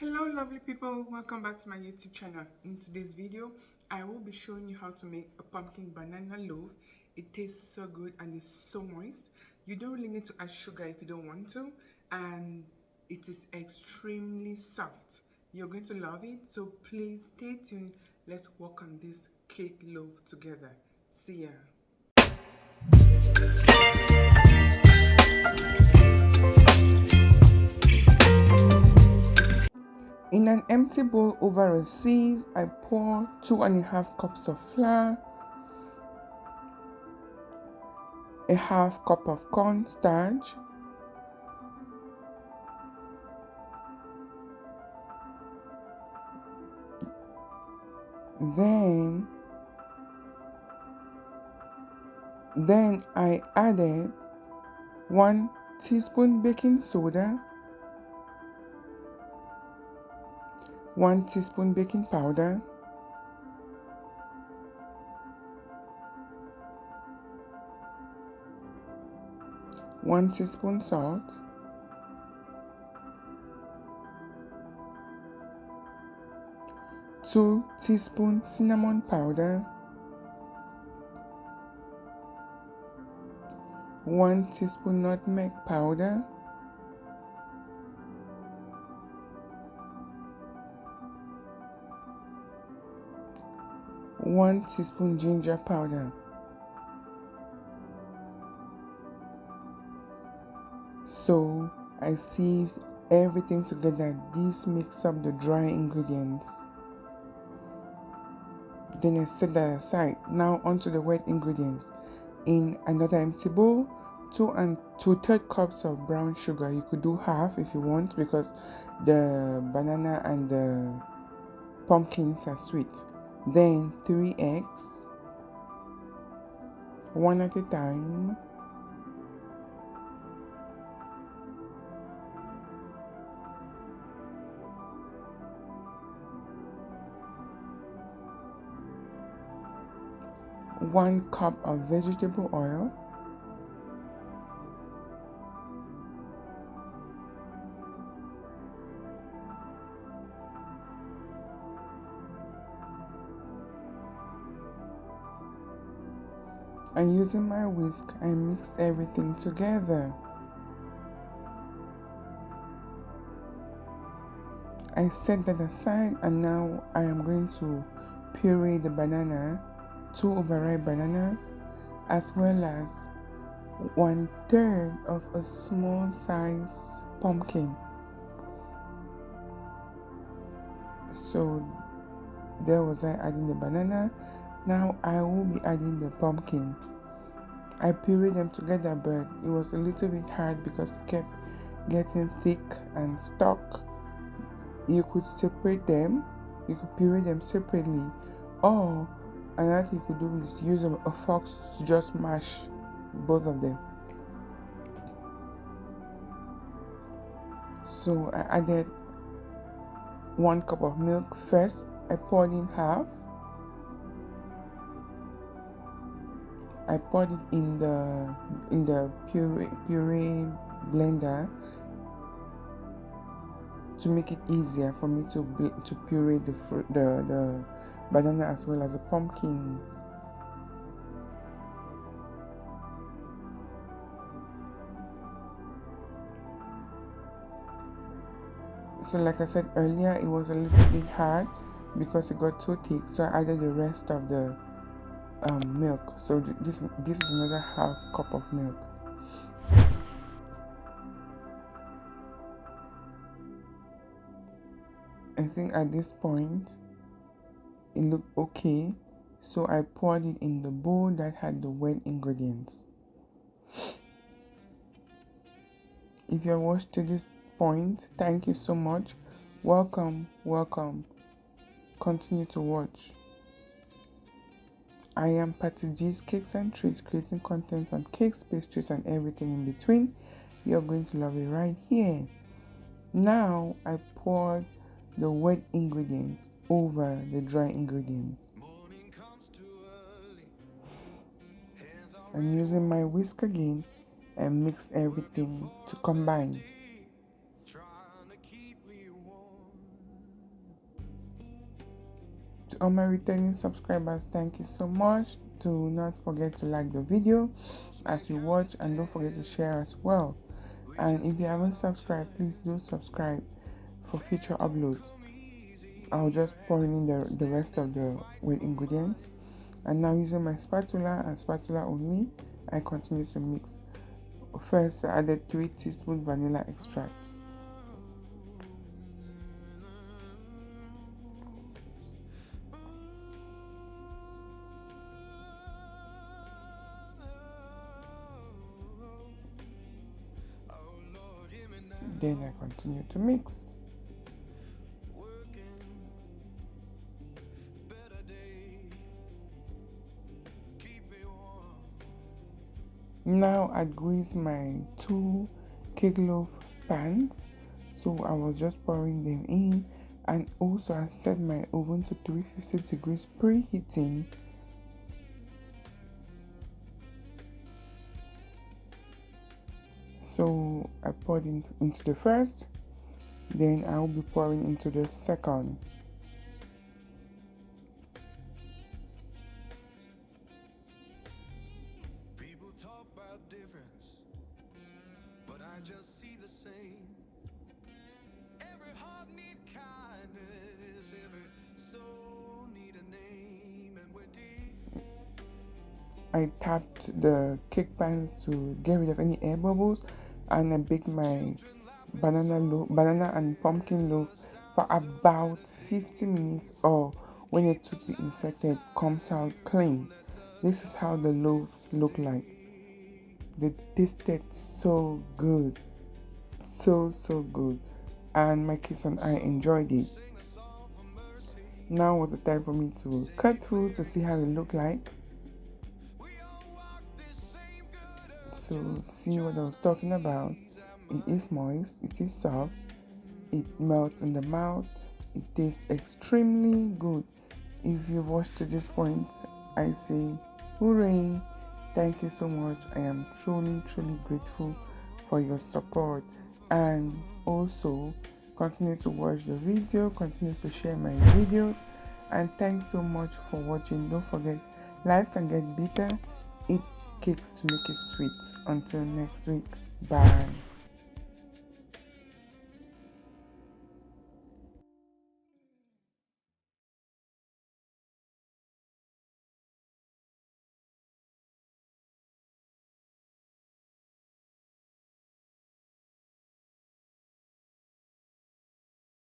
Hello lovely people, welcome back to my YouTube channel. In today's video I will be showing you how to make a pumpkin banana loaf. It tastes so good and it's so moist. You don't really need to add sugar if you don't want to, and it is extremely soft. You're going to love it, so please stay tuned. Let's work on this cake loaf together. See ya. In an empty bowl over a sieve, I pour 2.5 cups of flour, a half cup of cornstarch, then I added 1 teaspoon baking soda, 1 teaspoon baking powder, 1 teaspoon salt, 2 teaspoons cinnamon powder, 1 teaspoon nutmeg powder, 1 teaspoon ginger powder. So I sieved everything together. This makes up the dry ingredients. Then I set that aside. Now onto the wet ingredients. In another empty bowl, 2 2/3 cups of brown sugar. You could do half if you want because the banana and the pumpkins are sweet. Then 3 eggs, one at a time. 1 cup of vegetable oil, and using my whisk, I mixed everything together. I set that aside, and now I am going to puree the banana, 2 overripe bananas, as well as 1/3 of a small size pumpkin. So there was I adding the banana. Now I will be adding the pumpkin. I pureed them together, but it was a little bit hard because it kept getting thick and stuck. You could separate them, you could puree them separately, or another thing you could do is use a fork to just mash both of them. So I added 1 cup of milk first. I poured in half. I poured it in the puree blender to make it easier for me to puree the banana as well as the pumpkin. So like I said earlier, it was a little bit hard because it got too thick, so I added the rest of the milk. So this is another half cup of milk. I think at this point it looked okay, so I poured it in the bowl that had the wet ingredients. If you have watched to this point, thank you so much. Welcome. Continue to watch. I am Patty G's Cakes and Treats, creating content on cakes, pastries, and everything in between. You're going to love it right here. Now I poured the wet ingredients over the dry ingredients. I'm using my whisk again and mix everything to combine. all my returning subscribers, thank you so much. Do not forget to like the video as you watch, and don't forget to share as well. And if you haven't subscribed, please do subscribe for future uploads. I'll just pour in the rest of the ingredients, and now using my spatula and spatula only, I continue to mix. First, I added 3 teaspoons vanilla extract. Then I continue to mix. Now I grease my 2 cake loaf pans, so I was just pouring them in, and also I set my oven to 350 degrees preheating. So I poured into the first, then I will be pouring into the second. People talk about difference, but I just see the same. Every heart need kindness, every soul need a name, and we're deep. I tapped the cake pans to get rid of any air bubbles, and I baked my banana and pumpkin loaf for about 50 minutes, or when a toothpick insected comes out clean. This is how the loaves look like. They tasted so good, so good, and my kids and I enjoyed it. Now was the time for me to cut through to see how it looked like. So see what I was talking about. It is moist, it is soft, it melts in the mouth, it tastes extremely good. If you've watched to this point, I say hooray! Thank you so much. I am truly grateful for your support, and also continue to watch the video, continue to share my videos, and thanks so much for watching. Don't forget, life can get bitter. Eat cakes to make it sweet. Until next week, bye.